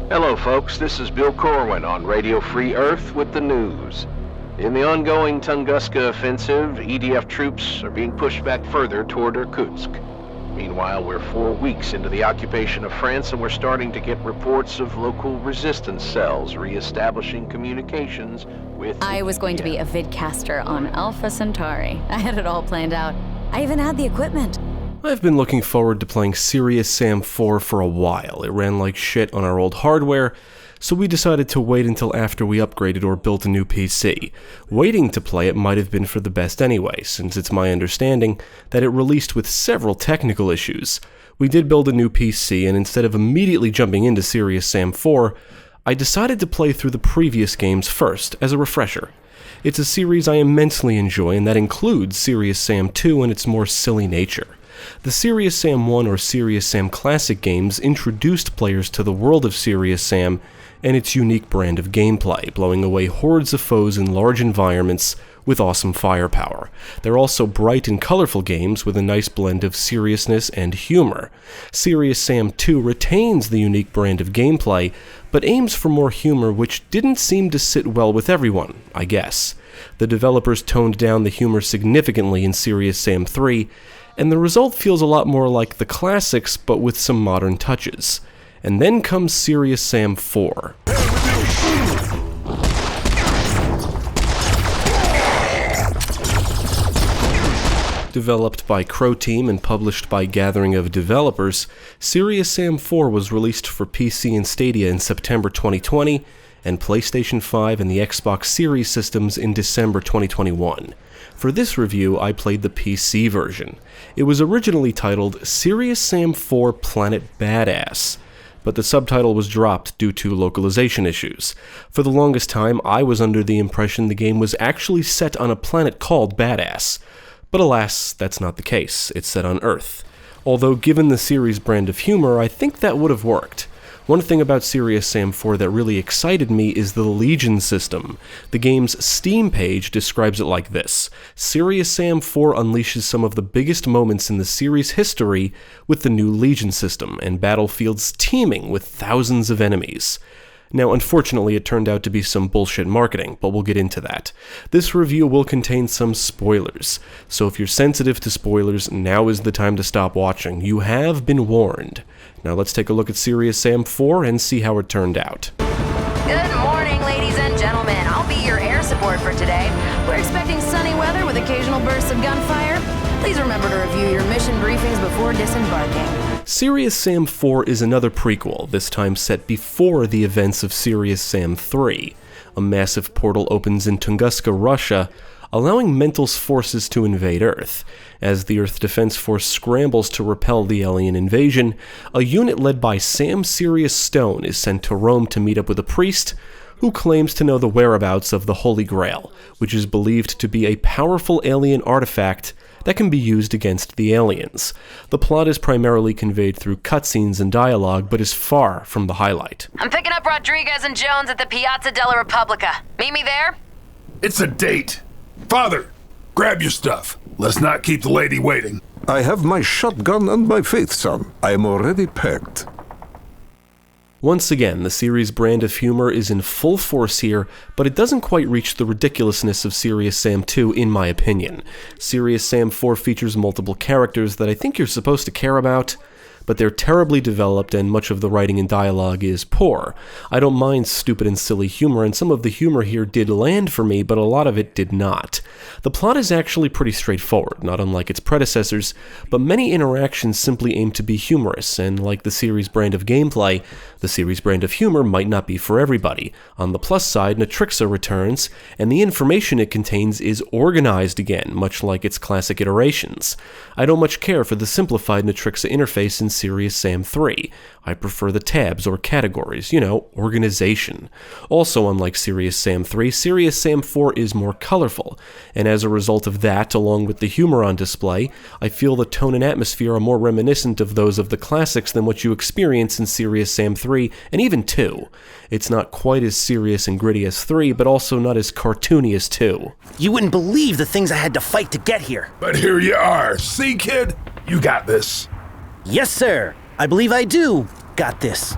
Hello folks, this is Bill Corwin on Radio Free Earth with the news. In the ongoing Tunguska offensive, EDF troops are being pushed back further toward Irkutsk. Meanwhile, we're 4 weeks into the occupation of France and we're starting to get reports of local resistance cells re-establishing communications with... I was going to be a vidcaster on Alpha Centauri. I had it all planned out. I even had the equipment. I've been looking forward to playing Serious Sam 4 for a while. It ran like shit on our old hardware, so we decided to wait until after we upgraded or built a new PC. Waiting to play it might have been for the best anyway, since it's my understanding that it released with several technical issues. We did build a new PC, and instead of immediately jumping into Serious Sam 4, I decided to play through the previous games first, as a refresher. It's a series I immensely enjoy, and that includes Serious Sam 2 and its more silly nature. The Serious Sam 1 or Serious Sam Classic games introduced players to the world of Serious Sam and its unique brand of gameplay, blowing away hordes of foes in large environments with awesome firepower. They're also bright and colorful games with a nice blend of seriousness and humor. Serious Sam 2 retains the unique brand of gameplay, but aims for more humor which didn't seem to sit well with everyone, I guess. The developers toned down the humor significantly in Serious Sam 3, and the result feels a lot more like the classics, but with some modern touches. And then comes Serious Sam 4. Developed by Croteam and published by Gathering of Developers, Serious Sam 4 was released for PC and Stadia in September 2020, and PlayStation 5 and the Xbox Series systems in December 2021. For this review, I played the PC version. It was originally titled Serious Sam 4 Planet Badass, but the subtitle was dropped due to localization issues. For the longest time, I was under the impression the game was actually set on a planet called Badass. But alas, that's not the case. It's set on Earth. Although given the series' brand of humor, I think that would have worked. One thing about Serious Sam 4 that really excited me is the Legion system. The game's Steam page describes it like this: Serious Sam 4 unleashes some of the biggest moments in the series' history with the new Legion system, and battlefields teeming with thousands of enemies. Now, unfortunately, it turned out to be some bullshit marketing, but we'll get into that. This review will contain some spoilers, so if you're sensitive to spoilers, now is the time to stop watching. You have been warned. Now let's take a look at Serious Sam 4 and see how it turned out. Good morning, ladies and gentlemen. I'll be your air support for today. We're expecting sunny weather with occasional bursts of gunfire. Please remember to review your mission briefings before disembarking. Serious Sam 4 is another prequel, this time set before the events of Serious Sam 3. A massive portal opens in Tunguska, Russia, allowing Mental's forces to invade Earth. As the Earth Defense Force scrambles to repel the alien invasion, a unit led by Sam Sirius Stone is sent to Rome to meet up with a priest who claims to know the whereabouts of the Holy Grail, which is believed to be a powerful alien artifact that can be used against the aliens. The plot is primarily conveyed through cutscenes and dialogue, but is far from the highlight. I'm picking up Rodriguez and Jones at the Piazza della Repubblica. Meet me there? It's a date. Father, grab your stuff. Let's not keep the lady waiting. I have my shotgun and my faith, son. I am already packed. Once again, the series' brand of humor is in full force here, but it doesn't quite reach the ridiculousness of Serious Sam 2 in my opinion. Serious Sam 4 features multiple characters that I think you're supposed to care about, but they're terribly developed and much of the writing and dialogue is poor. I don't mind stupid and silly humor, and some of the humor here did land for me, but a lot of it did not. The plot is actually pretty straightforward, not unlike its predecessors, but many interactions simply aim to be humorous, and like the series' brand of gameplay, the series' brand of humor might not be for everybody. On the plus side, Natrixa returns, and the information it contains is organized again, much like its classic iterations. I don't much care for the simplified Natrixa interface in Serious Sam 3. I prefer the tabs or categories, organization. Also, unlike Serious Sam 3, Serious Sam 4 is more colorful, and as a result of that, along with the humor on display, I feel the tone and atmosphere are more reminiscent of those of the classics than what you experience in Serious Sam 3, and even 2. It's not quite as serious and gritty as 3, but also not as cartoony as 2. You wouldn't believe the things I had to fight to get here. But here you are. See, kid? You got this. Yes, sir. I believe I do. Got this.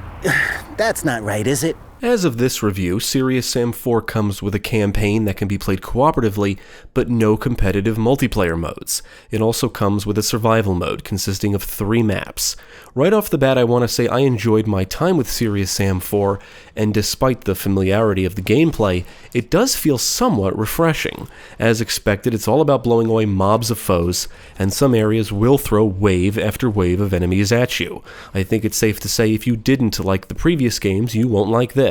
That's not right, is it? As of this review, Serious Sam 4 comes with a campaign that can be played cooperatively, but no competitive multiplayer modes. It also comes with a survival mode consisting of 3 maps. Right off the bat, I want to say I enjoyed my time with Serious Sam 4, and despite the familiarity of the gameplay, it does feel somewhat refreshing. As expected, it's all about blowing away mobs of foes, and some areas will throw wave after wave of enemies at you. I think it's safe to say if you didn't like the previous games, you won't like this.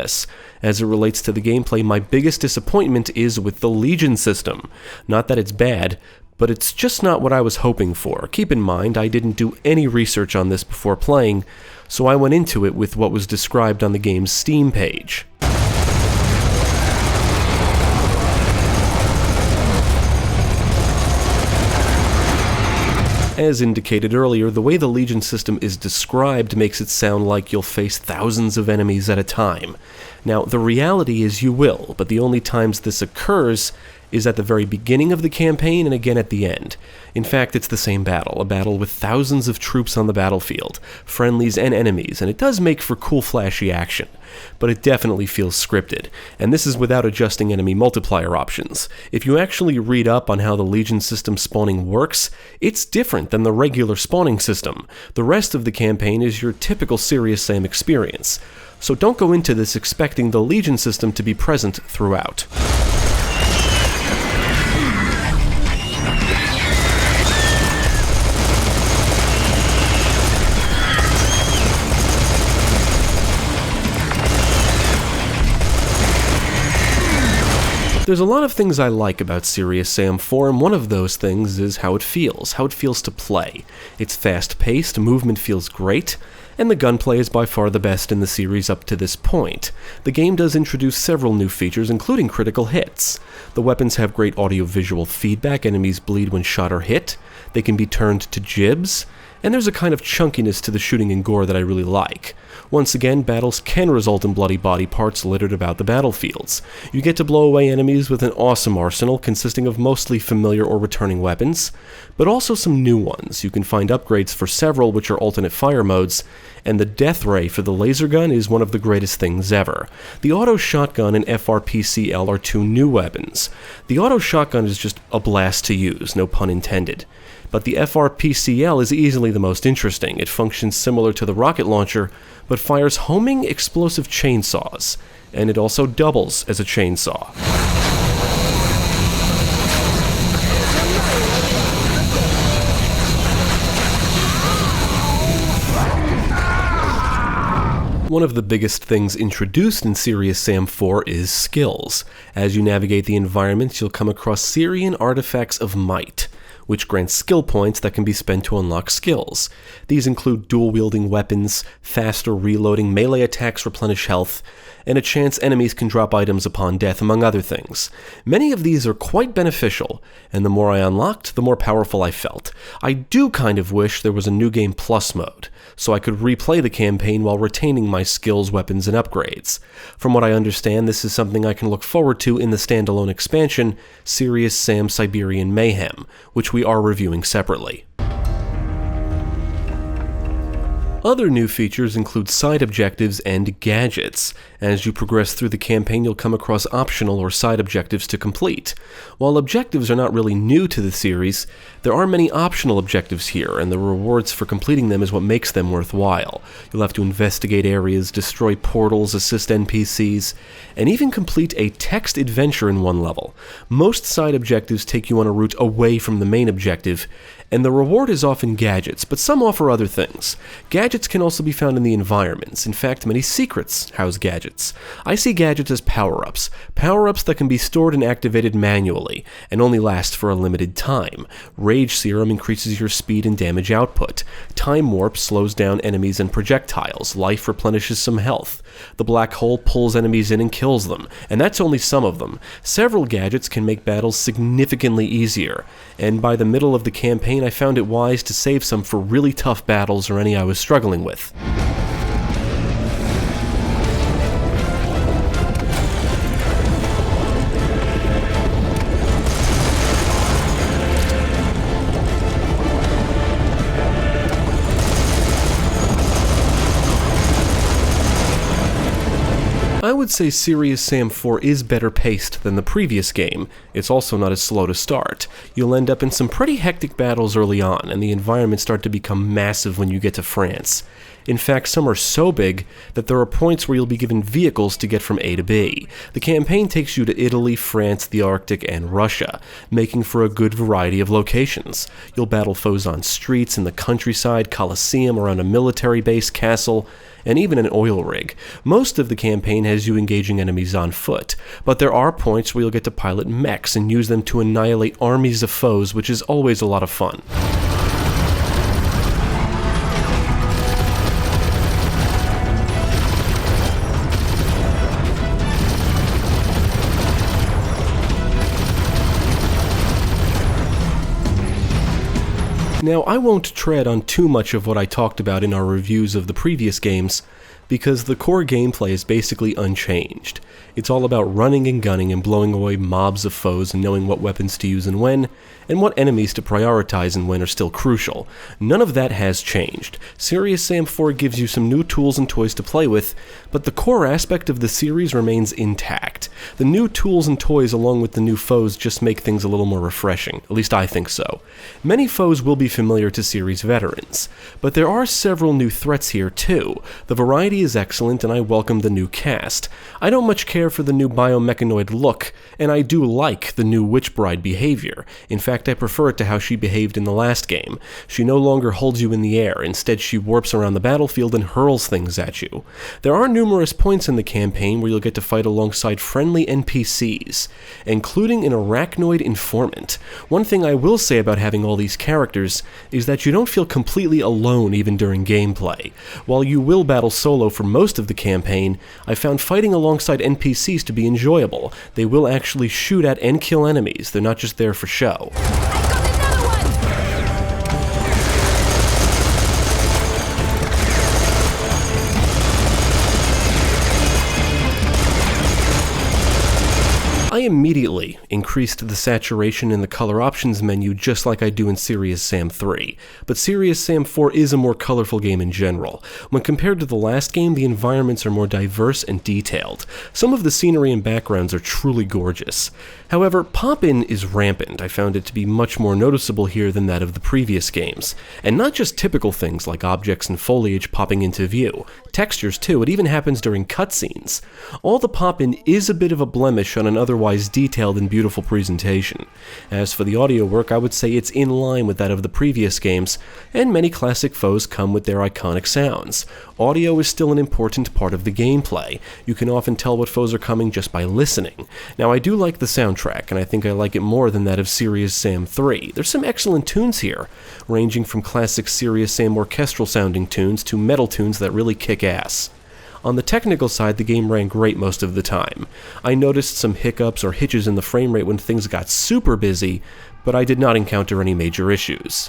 As it relates to the gameplay, my biggest disappointment is with the Legion system. Not that it's bad, but it's just not what I was hoping for. Keep in mind, I didn't do any research on this before playing, so I went into it with what was described on the game's Steam page. As indicated earlier, the way the Legion system is described makes it sound like you'll face thousands of enemies at a time. Now, the reality is you will, but the only times this occurs is at the very beginning of the campaign and again at the end. In fact, it's the same battle, a battle with thousands of troops on the battlefield, friendlies and enemies, and it does make for cool flashy action. But it definitely feels scripted, and this is without adjusting enemy multiplier options. If you actually read up on how the Legion system spawning works, it's different than the regular spawning system. The rest of the campaign is your typical Serious Sam experience. So don't go into this expecting the Legion system to be present throughout. There's a lot of things I like about Serious Sam 4, and one of those things is how it feels to play. It's fast-paced, movement feels great, and the gunplay is by far the best in the series up to this point. The game does introduce several new features, including critical hits. The weapons have great audio-visual feedback, enemies bleed when shot or hit, they can be turned to jibs, and there's a kind of chunkiness to the shooting and gore that I really like. Once again, battles can result in bloody body parts littered about the battlefields. You get to blow away enemies with an awesome arsenal consisting of mostly familiar or returning weapons, but also some new ones. You can find upgrades for several which are alternate fire modes, and the death ray for the laser gun is one of the greatest things ever. The auto shotgun and FRPCL are 2 new weapons. The auto shotgun is just a blast to use, no pun intended. But the FRPCL is easily the most interesting. It functions similar to the rocket launcher, but fires homing explosive chainsaws, and it also doubles as a chainsaw. One of the biggest things introduced in Serious Sam 4 is skills. As you navigate the environments, you'll come across Syrian artifacts of might, which grants skill points that can be spent to unlock skills. These include dual-wielding weapons, faster reloading, melee attacks replenish health, and a chance enemies can drop items upon death, among other things. Many of these are quite beneficial, and the more I unlocked, the more powerful I felt. I do kind of wish there was a New Game Plus mode, so I could replay the campaign while retaining my skills, weapons, and upgrades. From what I understand, this is something I can look forward to in the standalone expansion, Serious Sam Siberian Mayhem, which we are reviewing separately. Other new features include side objectives and gadgets. As you progress through the campaign, you'll come across optional or side objectives to complete. While objectives are not really new to the series, there are many optional objectives here, and the rewards for completing them is what makes them worthwhile. You'll have to investigate areas, destroy portals, assist NPCs, and even complete a text adventure in one level. Most side objectives take you on a route away from the main objective, and the reward is often gadgets, but some offer other things. Gadgets can also be found in the environments. In fact, many secrets house gadgets. I see gadgets as power-ups. Power-ups that can be stored and activated manually, and only last for a limited time. Rage Serum increases your speed and damage output. Time Warp slows down enemies and projectiles. Life replenishes some health. The Black Hole pulls enemies in and kills them, and that's only some of them. Several gadgets can make battles significantly easier, and by the middle of the campaign I found it wise to save some for really tough battles or any I was struggling with. I would say Serious Sam 4 is better paced than the previous game. It's also not as slow to start. You'll end up in some pretty hectic battles early on, and the environments start to become massive when you get to France. In fact, some are so big that there are points where you'll be given vehicles to get from A to B. The campaign takes you to Italy, France, the Arctic, and Russia, making for a good variety of locations. You'll battle foes on streets, in the countryside, Colosseum, around a military base, castle, and even an oil rig. Most of the campaign has you engaging enemies on foot, but there are points where you'll get to pilot mechs and use them to annihilate armies of foes, which is always a lot of fun. Now, I won't tread on too much of what I talked about in our reviews of the previous games, because the core gameplay is basically unchanged. It's all about running and gunning and blowing away mobs of foes and knowing what weapons to use and when, and what enemies to prioritize and when are still crucial. None of that has changed. Serious Sam 4 gives you some new tools and toys to play with, but the core aspect of the series remains intact. The new tools and toys along with the new foes just make things a little more refreshing, at least I think so. Many foes will be familiar to series veterans, but there are several new threats here too. The variety is excellent and I welcome the new cast. I don't much care for the new biomechanoid look, and I do like the new witch bride behavior. In fact, I prefer it to how she behaved in the last game. She no longer holds you in the air, instead she warps around the battlefield and hurls things at you. There are numerous points in the campaign where you'll get to fight alongside friendly NPCs, including an arachnoid informant. One thing I will say about having all these characters is that you don't feel completely alone even during gameplay. While you will battle solo for most of the campaign, I found fighting alongside NPCs to be enjoyable. They will actually shoot at and kill enemies, they're not just there for show. I immediately increased the saturation in the color options menu just like I do in Serious Sam 3, but Serious Sam 4 is a more colorful game in general. When compared to the last game, the environments are more diverse and detailed. Some of the scenery and backgrounds are truly gorgeous. However, pop-in is rampant. I found it to be much more noticeable here than that of the previous games. And not just typical things like objects and foliage popping into view. Textures too, it even happens during cutscenes. All the pop-in is a bit of a blemish on an otherwise detailed and beautiful presentation. As for the audio work, I would say it's in line with that of the previous games, and many classic foes come with their iconic sounds. Audio is still an important part of the gameplay. You can often tell what foes are coming just by listening. Now, I do like the soundtrack, and I think I like it more than that of Serious Sam 3. There's some excellent tunes here, ranging from classic Serious Sam orchestral sounding tunes to metal tunes that really kick ass. On the technical side, the game ran great most of the time. I noticed some hiccups or hitches in the frame rate when things got super busy, but I did not encounter any major issues.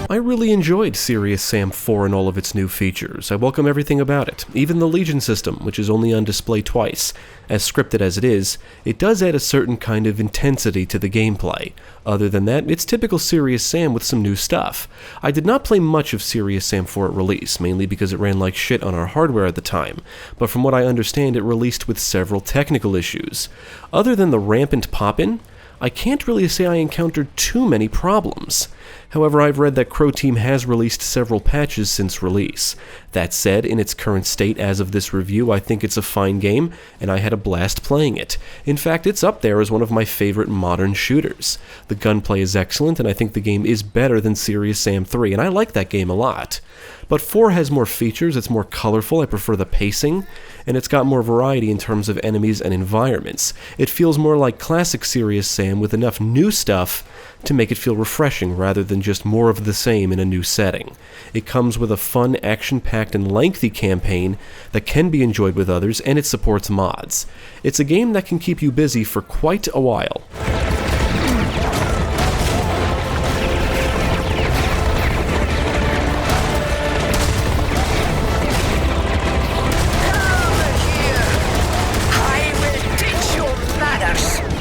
I really enjoyed Serious Sam 4 and all of its new features. I welcome everything about it, even the Legion system, which is only on display twice. As scripted as it is, it does add a certain kind of intensity to the gameplay. Other than that, it's typical Serious Sam with some new stuff. I did not play much of Serious Sam 4 at release, mainly because it ran like shit on our hardware at the time, but from what I understand, it released with several technical issues. Other than the rampant pop-in, I can't really say I encountered too many problems. However, I've read that Croteam has released several patches since release. That said, in its current state as of this review, I think it's a fine game, and I had a blast playing it. In fact, it's up there as one of my favorite modern shooters. The gunplay is excellent, and I think the game is better than Serious Sam 3, and I like that game a lot. But 4 has more features, it's more colorful, I prefer the pacing, and it's got more variety in terms of enemies and environments. It feels more like classic Serious Sam with enough new stuff to make it feel refreshing rather than just more of the same in a new setting. It comes with a fun, action-packed, and lengthy campaign that can be enjoyed with others, and it supports mods. It's a game that can keep you busy for quite a while. I will teach you manners.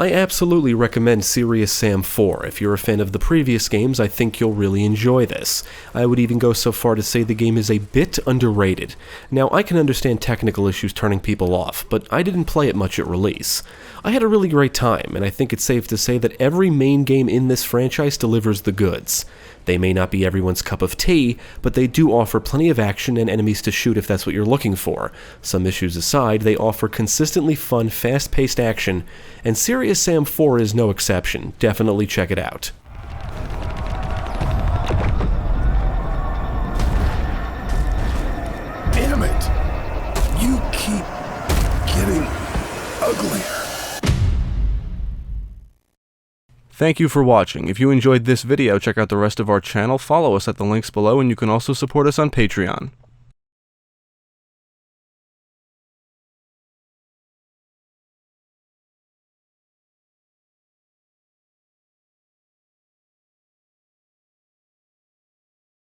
I absolutely recommend Serious Sam 4. If you're a fan of the previous games, I think you'll really enjoy this. I would even go so far to say the game is a bit underrated. Now, I can understand technical issues turning people off, but I didn't play it much at release. I had a really great time, and I think it's safe to say that every main game in this franchise delivers the goods. They may not be everyone's cup of tea, but they do offer plenty of action and enemies to shoot if that's what you're looking for. Some issues aside, they offer consistently fun, fast-paced action, and Serious Sam 4 is no exception. Definitely check it out. Damn it! You keep getting uglier. Thank you for watching. If you enjoyed this video, check out the rest of our channel, follow us at the links below, and you can also support us on Patreon.